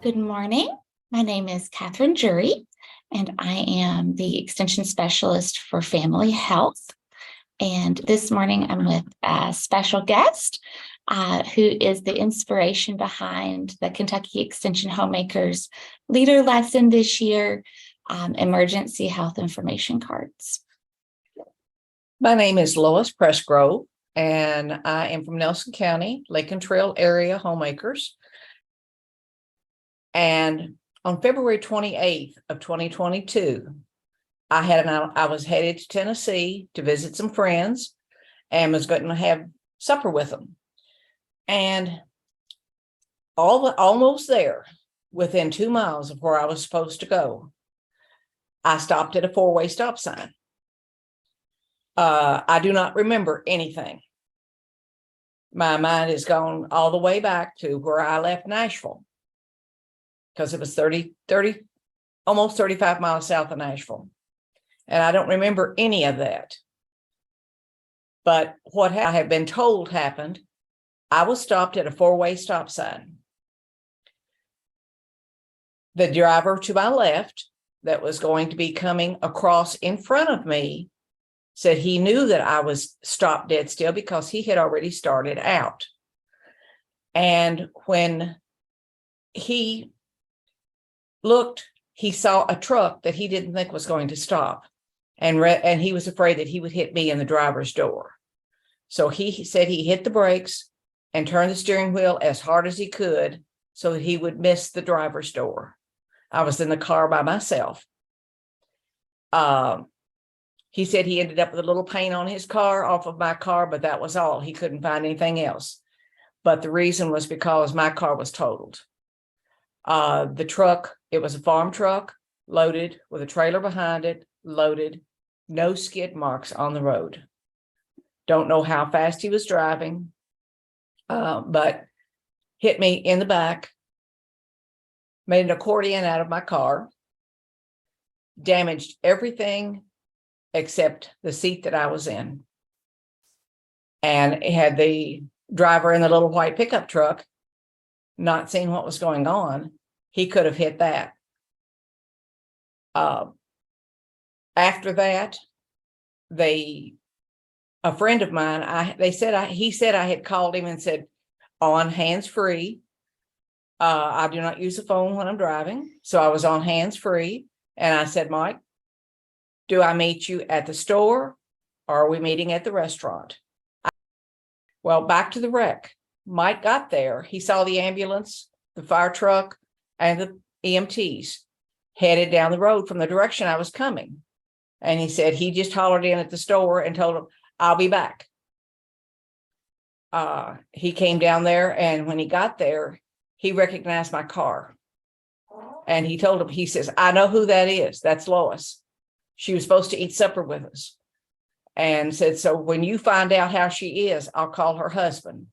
Good morning. My name is Catherine Jury, and I am the Extension Specialist for Family Health. And this morning I'm with a special guest who is the inspiration behind the Kentucky Extension Homemakers Leader Lesson this year, Emergency Health Information Cards. My name is Lois Pressgrove, and I am from Nelson County, Lincoln Trail area homemakers. And on February 28th of 2022, I was headed to Tennessee to visit some friends and was going to have supper with them. And almost there, within 2 miles of where I was supposed to go, I stopped at a four-way stop sign. I do not remember anything. My mind has gone all the way back to where I left Nashville, because it was almost 35 miles south of Nashville. And I don't remember any of that. But what I have been told happened, I was stopped at a four-way stop sign. The driver to my left that was going to be coming across in front of me said he knew that I was stopped dead still because he had already started out. And when he looked, he saw a truck that he didn't think was going to stop. And he was afraid that he would hit me in the driver's door. So he said he hit the brakes and turned the steering wheel as hard as he could so that he would miss the driver's door. I was in the car by myself. He said he ended up with a little paint on his car off of my car, but that was all. He couldn't find anything else. But the reason was because my car was totaled. The truck, it was a farm truck, loaded with a trailer behind it, loaded, no skid marks on the road. Don't know how fast he was driving, but hit me in the back, made an accordion out of my car, damaged everything except the seat that I was in. And it had the driver in the little white pickup truck not seeing what was going on, he could have hit that. After that, a friend of mine, he said I had called him and said, on hands-free. I do not use the phone when I'm driving. So I was on hands-free. And I said, Mike, do I meet you at the store or are we meeting at the restaurant? Well, back to the wreck. Mike got there. He saw the ambulance, the fire truck, and the EMTs headed down the road from the direction I was coming. And he said he just hollered in at the store and told him, I'll be back. He came down there, and when he got there, he recognized my car. And he told him, he says, I know who that is. That's Lois. She was supposed to eat supper with us. And said, so when you find out how she is, I'll call her husband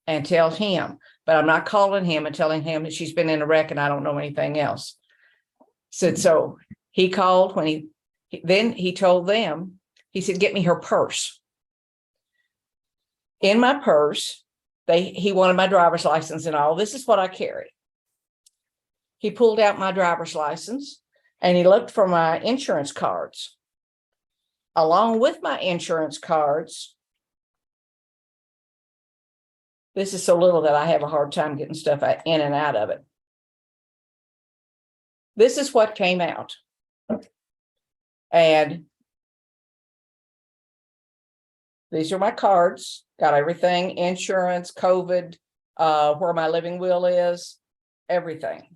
and tell him, but I'm not calling him and telling him that she's been in a wreck and I don't know anything else. Said, so he called then he told them, he said, get me her purse. In my purse, he wanted my driver's license and all. This is what I carry. He pulled out my driver's license and he looked for my insurance cards. Along with my insurance cards, this is so little that I have a hard time getting stuff in and out of it. This is what came out. And these are my cards. Got everything, insurance, COVID, where my living will is, everything.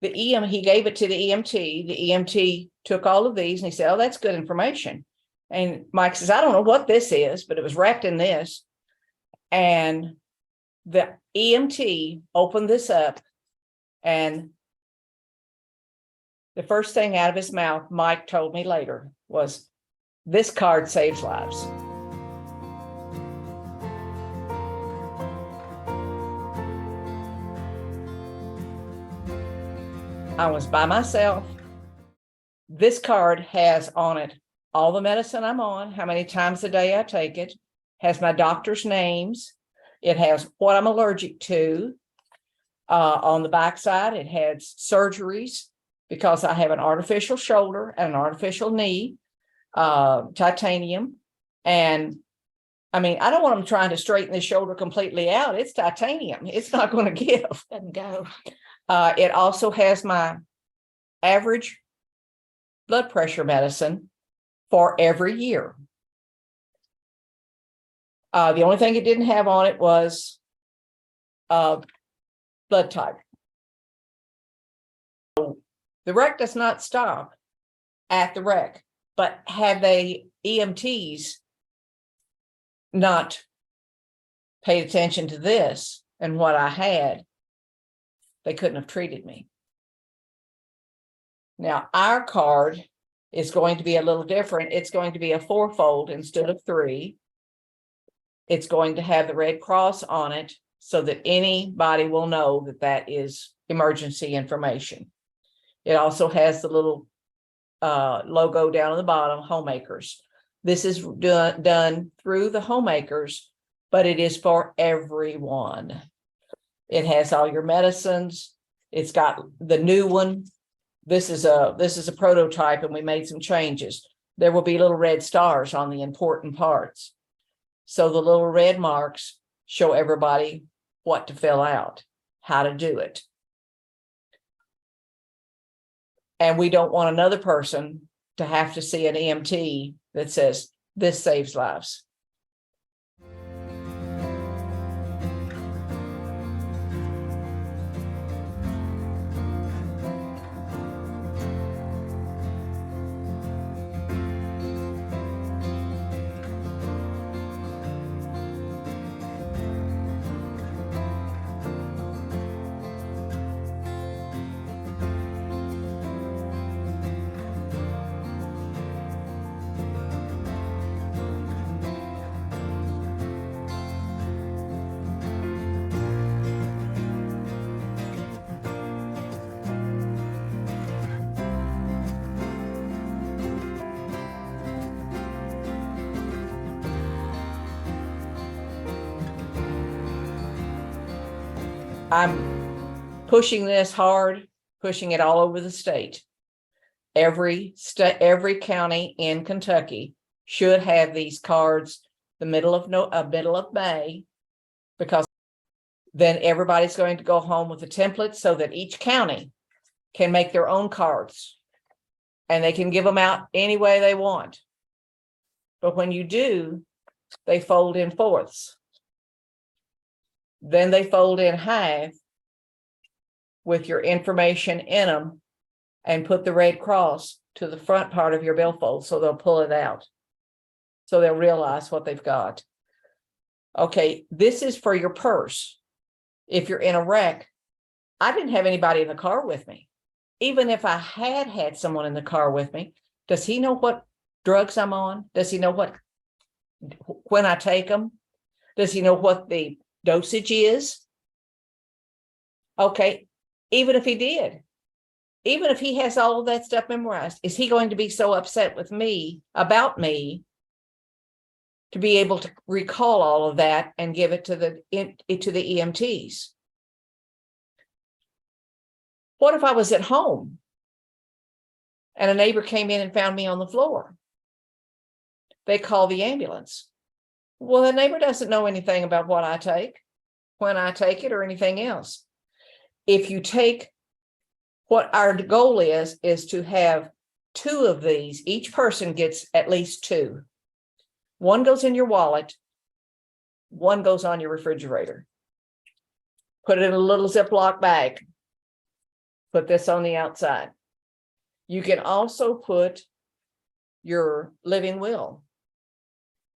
He gave it to the EMT. The EMT took all of these and he said, oh, that's good information. And Mike says, I don't know what this is, but it was wrapped in this. And the EMT opened this up, and the first thing out of his mouth, Mike told me later, was, this card saves lives. I was by myself. This card has on it all the medicine I'm on, how many times a day I take it, has my doctor's names. It has what I'm allergic to. On the backside, it had surgeries because I have an artificial shoulder and an artificial knee, titanium. And I mean, I don't want them trying to straighten the shoulder completely out. It's titanium. It's not going to give. Doesn't go. It also has my average blood pressure medicine for every year. The only thing it didn't have on it was blood type. So the wreck does not stop at the wreck, but had they EMTs not paid attention to this and what I had, they couldn't have treated me. Now, our card is going to be a little different. It's going to be a 4-fold instead of 3. It's going to have the Red Cross on it so that anybody will know that that is emergency information. It also has the little logo down at the bottom, Homemakers. This is done through the Homemakers, but it is for everyone. It has all your medicines. It's got the new one. This is a prototype, and we made some changes. There will be little red stars on the important parts. So the little red marks show everybody what to fill out, how to do it. And we don't want another person to have to see an EMT that says, this saves lives. I'm pushing this hard, pushing it all over the state. Every county in Kentucky should have these cards the middle of May, because then everybody's going to go home with a template so that each county can make their own cards and they can give them out any way they want. But when you do, they fold in fourths. Then they fold in half with your information in them and put the Red Cross to the front part of your billfold so they'll pull it out. So they'll realize what they've got. Okay, this is for your purse. If you're in a wreck, I didn't have anybody in the car with me. Even if I had someone in the car with me, does he know what drugs I'm on? Does he know when I take them? Does he know what the dosage is? Okay, even if he did, even if he has all of that stuff memorized, is he going to be so upset with me about me to be able to recall all of that and give it to the EMTs? What if I was at home and a neighbor came in and found me on the floor? They call the ambulance. Well, the neighbor doesn't know anything about what I take, when I take it, or anything else. If you take, what our goal is to have 2 of these. Each person gets at least 2. One goes in your wallet, one goes on your refrigerator. Put it in a little Ziploc bag. Put this on the outside. You can also put your living will,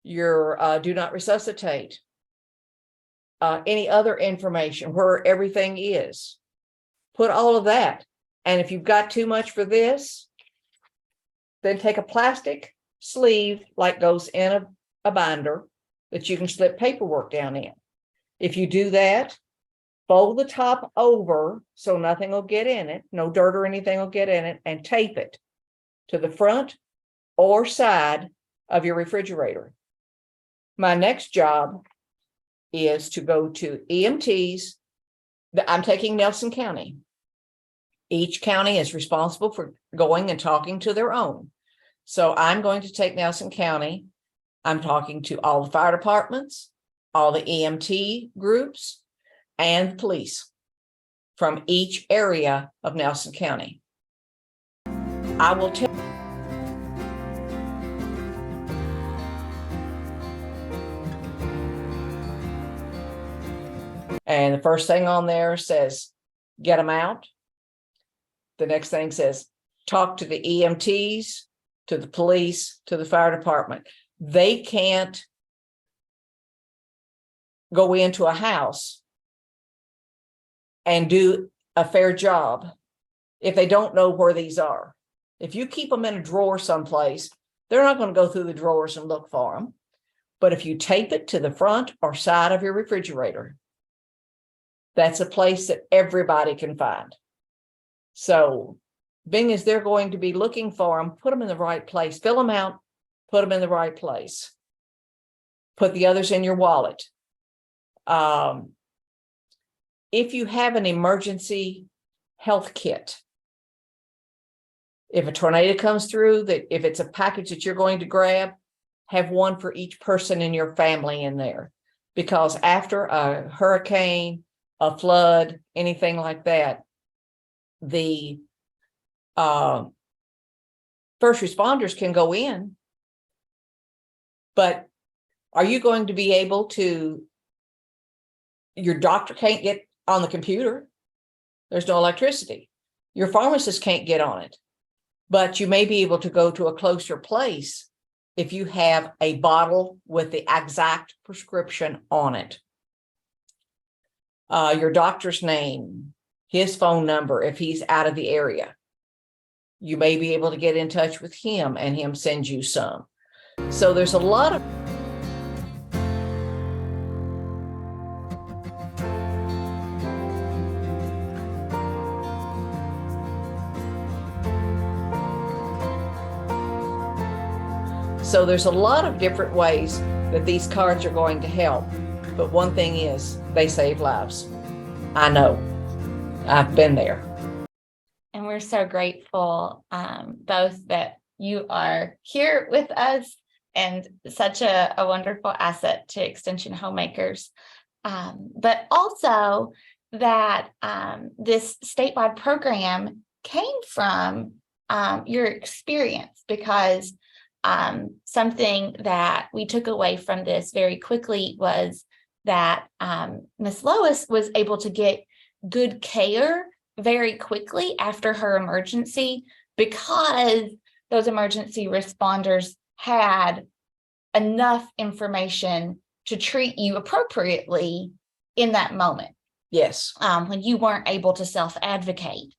your do not resuscitate, any other information, where everything is. Put all of that. And if you've got too much for this, then take a plastic sleeve like goes in a binder that you can slip paperwork down in. If you do that, fold the top over so nothing will get in it, no dirt or anything will get in it, and tape it to the front or side of your refrigerator. My next job is to go to EMTs I'm taking Nelson County. Each county is responsible for going and talking to their own. So I'm going to take Nelson County. I'm talking to all the fire departments, all the EMT groups, and the police from each area of Nelson County. I will tell. And the first thing on there says, get them out. The next thing says, talk to the EMTs, to the police, to the fire department. They can't go into a house and do a fair job if they don't know where these are. If you keep them in a drawer someplace, they're not going to go through the drawers and look for them. But if you tape it to the front or side of your refrigerator, that's a place that everybody can find. So being as they're going to be looking for them, put them in the right place, fill them out, put them in the right place. Put the others in your wallet. If you have an emergency health kit, if a tornado comes through, that if it's a package that you're going to grab, have one for each person in your family in there. Because after a hurricane, a flood, anything like that, the first responders can go in, but are you going to be able to, your doctor can't get on the computer. There's no electricity. Your pharmacist can't get on it, but you may be able to go to a closer place if you have a bottle with the exact prescription on it. Your doctor's name, his phone number, if he's out of the area. You may be able to get in touch with him and him send you some. So there's a lot of different ways that these cards are going to help. But one thing is, they save lives. I know. I've been there. And we're so grateful, both that you are here with us and such a wonderful asset to Extension Homemakers, but also that this statewide program came from your experience, because something that we took away from this very quickly was that Miss Lois was able to get good care very quickly after her emergency, because those emergency responders had enough information to treat you appropriately in that moment. Yes. When you weren't able to self-advocate.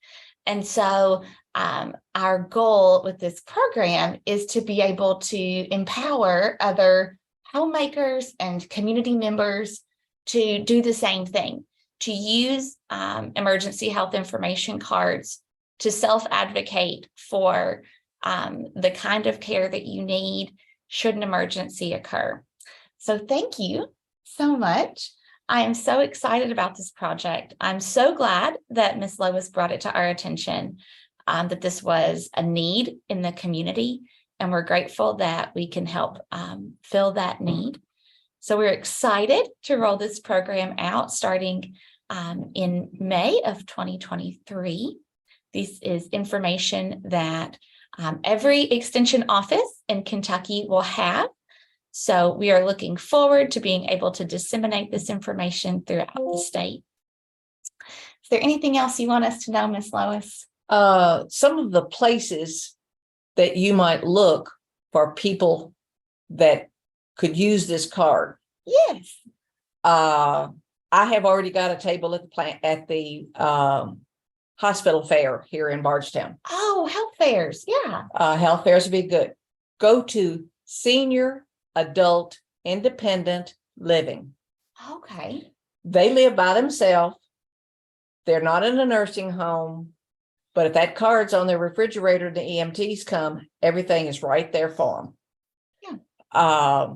And so our goal with this program is to be able to empower other homemakers and community members to do the same thing, to use emergency health information cards to self-advocate for the kind of care that you need should an emergency occur. So thank you so much. I am so excited about this project. I'm so glad that Ms. Lois brought it to our attention, that this was a need in the community, and we're grateful that we can help fill that need. So we're excited to roll this program out starting in May of 2023. This is information that every extension office in Kentucky will have. So we are looking forward to being able to disseminate this information throughout the state. Is there anything else you want us to know, Ms. Lois? Some of the places that you might look for people that could use this card. Yes. I have already got a table at the plant at the hospital fair here in Bardstown. Oh, health fairs. Yeah. Health fairs would be good. Go to Senior Adult Independent Living. Okay. They live by themselves. They're not in a nursing home, but if that card's on their refrigerator, the EMTs come, everything is right there for them. Yeah.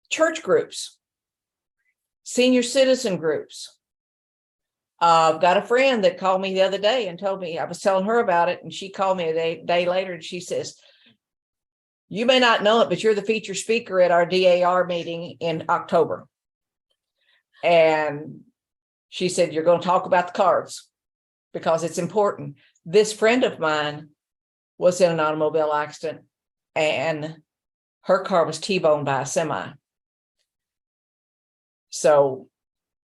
Church groups, senior citizen groups, I've got a friend that called me the other day and told me, I was telling her about it, and she called me a day later, and she says, you may not know it, but you're the feature speaker at our DAR meeting in October. And she said, you're going to talk about the cards because it's important. This friend of mine was in an automobile accident, and her car was T-boned by a semi. So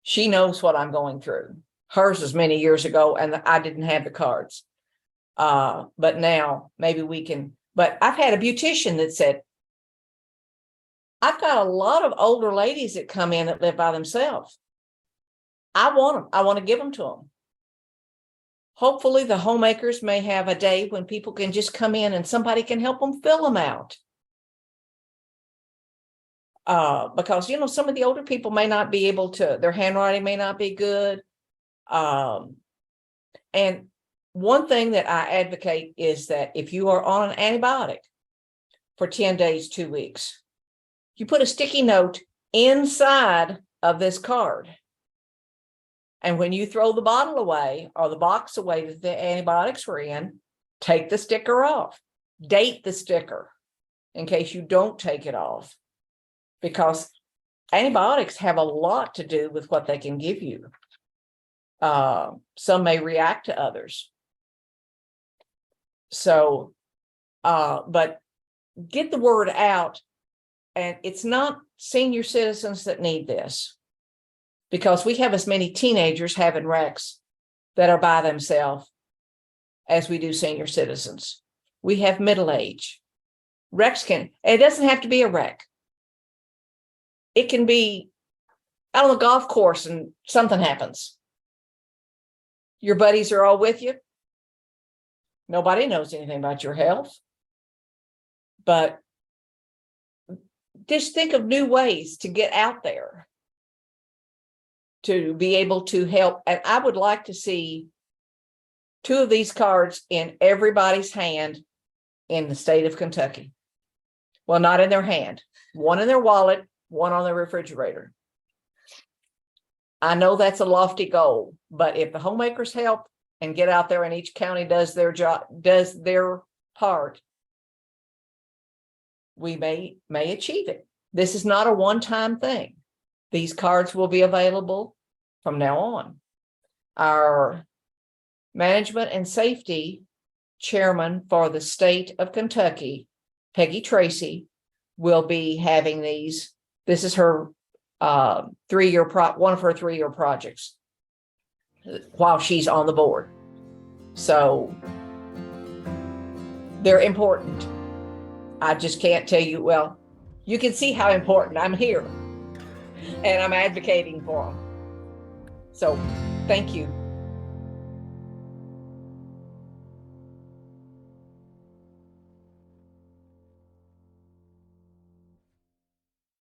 she knows what I'm going through. Hers was many years ago, and I didn't have the cards. But now maybe we can. But I've had a beautician that said, I've got a lot of older ladies that come in that live by themselves. I want them. I want to give them to them. Hopefully the homemakers may have a day when people can just come in and somebody can help them fill them out. Because, you know, some of the older people may not be able to, their handwriting may not be good. And one thing that I advocate is that if you are on an antibiotic for 10 days, 2 weeks, you put a sticky note inside of this card. And when you throw the bottle away or the box away that the antibiotics were in, take the sticker off, date the sticker in case you don't take it off, because antibiotics have a lot to do with what they can give you. Some may react to others. So, but get the word out, and it's not senior citizens that need this, because we have as many teenagers having wrecks that are by themselves as we do senior citizens. We have middle age. Wrecks it doesn't have to be a wreck. It can be out on the golf course and something happens. Your buddies are all with you. Nobody knows anything about your health. But just think of new ways to get out there, to be able to help. And I would like to see 2 of these cards in everybody's hand in the state of Kentucky. Well, not in their hand, one in their wallet, one on their refrigerator. I know that's a lofty goal, but if the homemakers help and get out there and each county does their job, does their part, we may achieve it. This is not a one-time thing. These cards will be available from now on. Our management and safety chairman for the state of Kentucky, Peggy Tracy, will be having these. This is her 3-year one of her 3-year projects while she's on the board. So they're important. I just can't tell you. Well, you can see how important I'm here, and I'm advocating for them. So thank you.